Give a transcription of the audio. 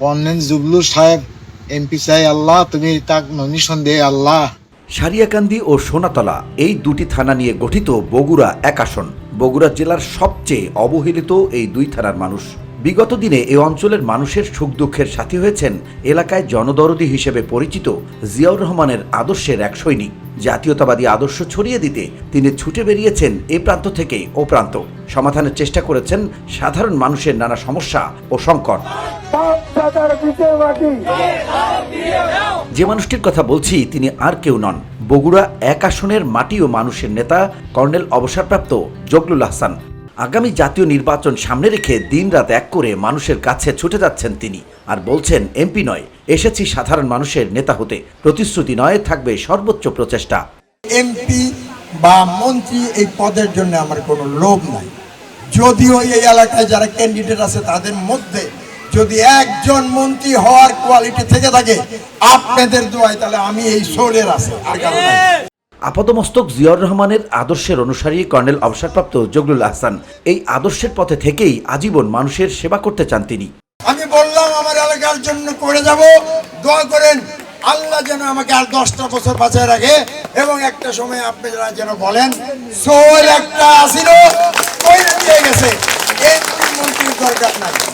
Colonel জুবলু সাহেব MP চাই আল্লাহ, তুমি তাক নমিশন দে আল্লাহ। সারিয়াকান্দি ও সোনাতলা এই দুটি থানা নিয়ে গঠিত বগুড়া এক আসন। বগুড়া জেলার সবচেয়ে অবহেলিত এই দুই থানার মানুষ। বিগত দিনে এই অঞ্চলের মানুষের সুখ দুঃখের সাথী হয়েছেন এলাকায় জনদরদি হিসেবে পরিচিত জিয়াউর রহমানের আদর্শের এক সৈনিক। জাতীয়তাবাদী আদর্শ ছড়িয়ে দিতে তিনি ছুটে বেরিয়েছেন এ প্রান্ত থেকে ও প্রান্ত। সমাধানের চেষ্টা করেছেন সাধারণ মানুষের নানা সমস্যা ও সংকট। যে মানুষটির কথা বলছি তিনি আর কেউ নন, বগুড়া এক আসনের মাটি ও মানুষের নেতা কর্নেল অবসরপ্রাপ্ত জগলুল আহসান। আগামী জাতীয় নির্বাচন সামনে রেখে দিনরাত এক করে মানুষের কাছে ছুটে যাচ্ছেন তিনি, আর বলছেন এমপি নয়, এসেছি সাধারণ মানুষের নেতা হতে। প্রতিশ্রুতি নয়, থাকবে সর্বোচ্চ প্রচেষ্টা। এমপি বা মন্ত্রী এই পদের জন্য আমার কোনো লোভ নাই। যদিও এই এলাকায় যারা ক্যান্ডিডেট আছে তাদের মধ্যে যদি একজন মন্ত্রী হওয়ার কোয়ালিটি থেকে থাকে আপনাদের দোয়ায়, তাহলে আমি এই সোলের আছে, আর কারণ নাই। আপাতমস্তক জিয়াউর রহমানের আদর্শের অনুসারী কর্নেল অবসরপ্রাপ্ত জগলুল আহসান এই আদর্শের পথে থেকেই আজীবন মানুষের সেবা করতে চান তিনি। আমি বললাম আমার এলাকার জন্য করে যাব, দোয়া করেন আল্লাহ যেন আমাকে আর 10টা বছর বাঁচায় রাখে, এবং একটা সময় আপনারা যেন বলেন সোল একটা আসিল কই দিয়ে গেছে, এই মন্ত্রীর দরকার নাই।